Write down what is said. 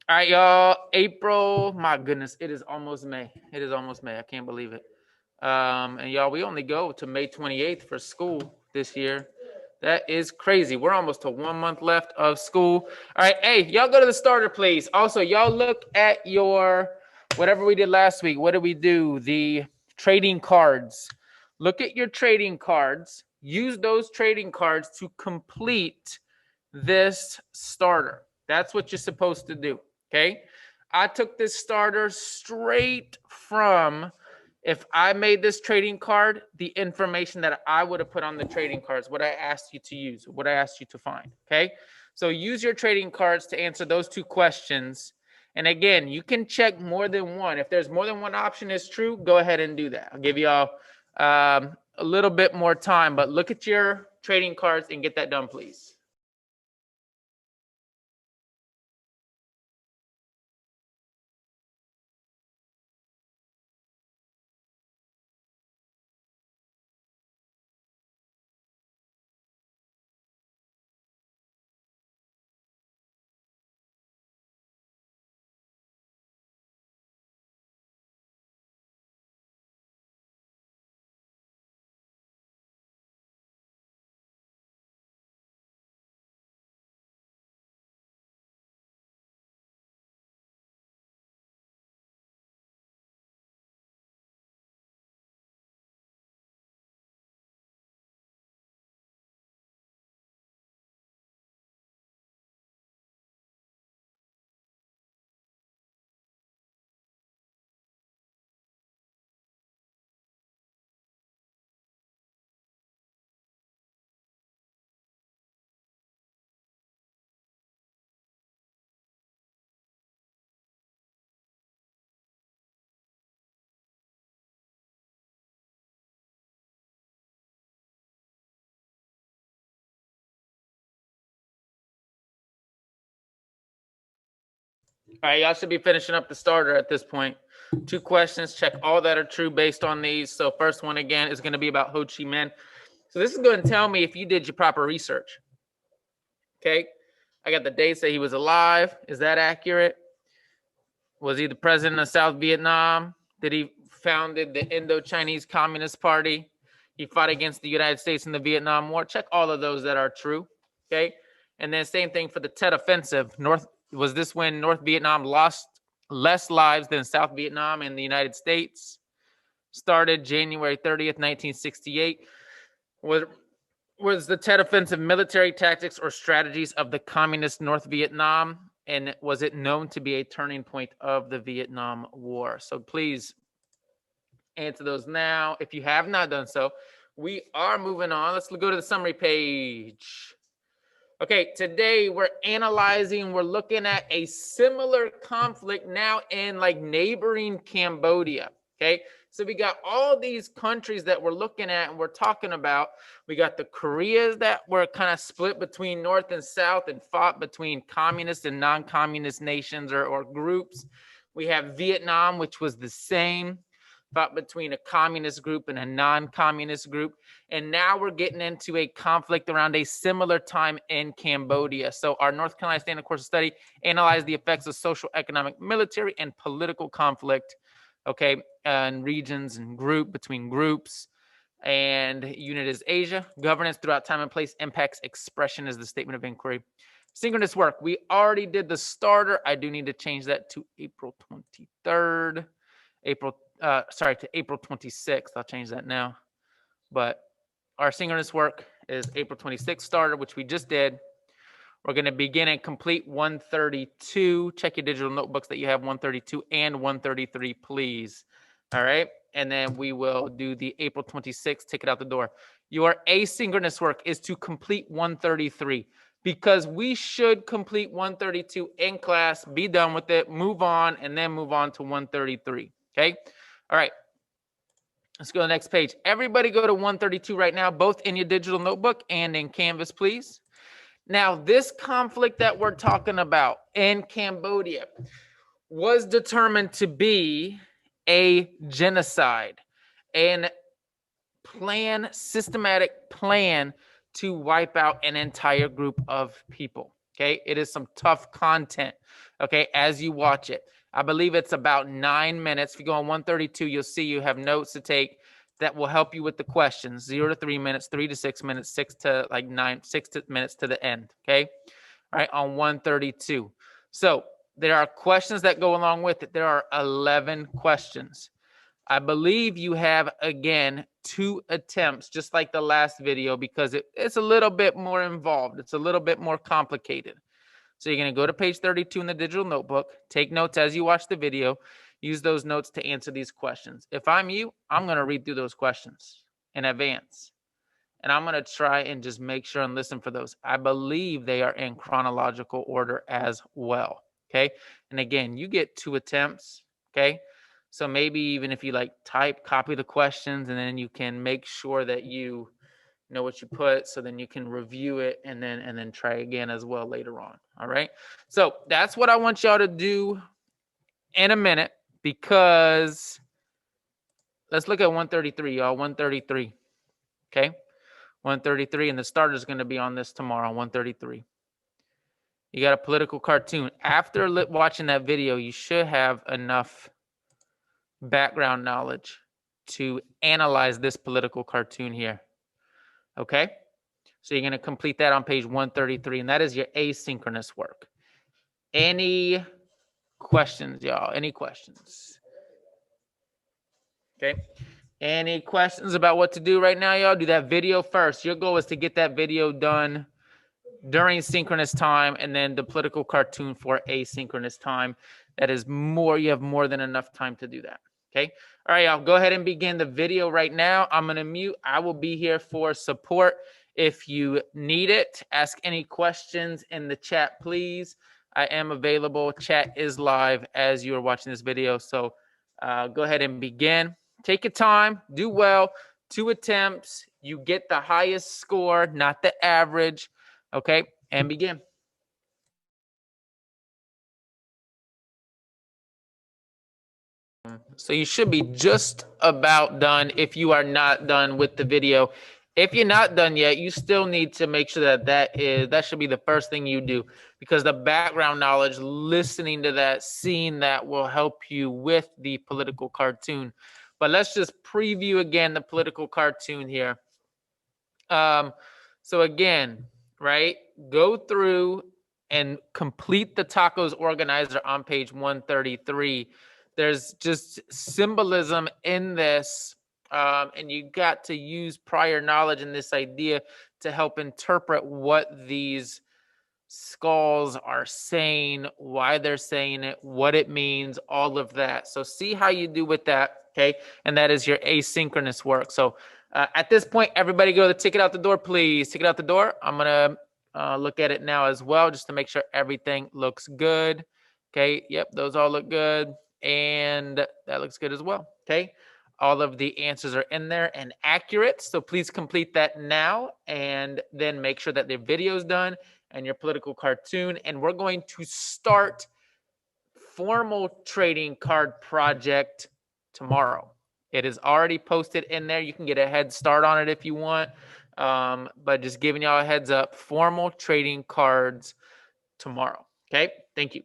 All right, y'all. April, my goodness, it is almost May. It is almost May. I can't believe it. And y'all, we only go to May 28th for school this year. That is crazy. We're almost to 1 month left of school. All right, hey, y'all go to the starter, please. Also, y'all look at your whatever we did last week. What did we do? The trading cards. Look at your trading cards. Use those trading cards to complete this starter. That's what you're supposed to do. Okay. I took this starter straight from, if I made this trading card, the information that I would have put on the trading cards, what I asked you to use, what I asked you to find. Okay. So use your trading cards to answer those two questions. And again, you can check more than one. If there's more than one option is true, go ahead and do that. I'll give y'all a little bit more time, but look at your trading cards and get that done, please. All right, y'all should be finishing up the starter at this point. 2 questions, check all that are true based on these. So first one again is going to be about Ho Chi Minh. So this is going to tell me if you did your proper research. Okay, I got the dates that he was alive. Is that accurate? Was he the president of South Vietnam? Did he founded the Indo-Chinese Communist Party? He fought against the United States in the Vietnam War. Check all of those that are true. Okay, and then same thing for the Tet Offensive. Was this when North Vietnam lost less lives than South Vietnam and the United States? Started January 30th, 1968. Was the Tet Offensive military tactics or strategies of the communist North Vietnam? And was it known to be a turning point of the Vietnam War? So please answer those now. If you have not done so, we are moving on. Let's go to the summary page. Okay, today we're analyzing, we're looking at a similar conflict now in like neighboring Cambodia. Okay, so we got all these countries that we're looking at and we're talking about. We got the Koreas that were kind of split between North and South and fought between communist and non-communist nations or groups. We have Vietnam, which was the same, fought between a communist group and a non-communist group. And now we're getting into a conflict around a similar time in Cambodia. So our North Carolina Standard Course of Study analyzed the effects of social, economic, military, and political conflict, okay, and regions and between groups. And unit is Asia. Governance throughout time and place impacts expression is the statement of inquiry. Synchronous work. We already did the starter. I do need to change that to April 23rd. To April 26th. I'll change that now. But our synchronous work is April 26th starter, which we just did. We're going to begin and complete 132. Check your digital notebooks that you have 132 and 133, please. All right. And then we will do the April 26th, take it out the door. Your asynchronous work is to complete 133 because we should complete 132 in class, be done with it, move on, and then move on to 133. Okay. All right. Let's go to the next page. Everybody go to 132 right now, both in your digital notebook and in Canvas, please. Now, this conflict that we're talking about in Cambodia was determined to be a genocide, and systematic plan to wipe out an entire group of people. Okay, it is some tough content. Okay, as you watch it, I believe it's about 9 minutes. If you go on 132, you'll see you have notes to take that will help you with the questions. 0 to 3 minutes, 3 to 6 minutes, 6 to like 9, 6 minutes to the end. Okay, all right, on 132. So there are questions that go along with it. There are 11 questions. I believe you have, again, 2 attempts, just like the last video, because it's a little bit more involved. It's a little bit more complicated. So you're going to go to page 32 in the digital notebook, take notes as you watch the video, use those notes to answer these questions. If I'm you, I'm going to read through those questions in advance. And I'm going to try and just make sure and listen for those. I believe they are in chronological order as well. Okay. And again, you get 2 attempts. Okay. So maybe even if you like copy the questions, and then you can make sure that you know what you put, so then you can review it and then try again as well later on. All right. So that's what I want y'all to do in a minute, because let's look at 133, y'all. 133. Okay. 133, and the starter is going to be on this tomorrow, 133. You got a political cartoon. After watching that video, you should have enough background knowledge to analyze this political cartoon here. Okay? So you're going to complete that on page 133, and that is your asynchronous work. Any questions, y'all? Any questions? Okay. Any questions about what to do right now, y'all? Do that video first. Your goal is to get that video done during synchronous time, and then the political cartoon for asynchronous time. That is more, you have more than enough time to do that. Okay. All right, y'all, go ahead and begin the video right now. I'm going to mute. I will be here for support if you need it. Ask any questions in the chat, please. I am available. Chat is live as you are watching this video. So go ahead and begin. Take your time. Do well. 2 attempts. You get the highest score, not the average. Okay, and begin. So you should be just about done if you are not done with the video. If you're not done yet, you still need to make sure that should be the first thing you do, because the background knowledge, listening to that, seeing that will help you with the political cartoon. But let's just preview again the political cartoon here. So again, right, go through and complete the tacos organizer on page 133. There's just symbolism in this, and you got to use prior knowledge in this idea to help interpret what these skulls are saying, why they're saying it, what it means, all of that. So see how you do with that, okay? And that is your asynchronous work. So at this point, everybody go to the ticket out the door, please. Ticket out the door. I'm going to look at it now as well, just to make sure everything looks good. Okay, yep, those all look good. And that looks good as well, okay? All of the answers are in there and accurate. So please complete that now, and then make sure that the video is done and your political cartoon. And we're going to start formal trading card project tomorrow. It is already posted in there. You can get a head start on it if you want. But just giving y'all a heads up, formal trading cards tomorrow. Okay, thank you.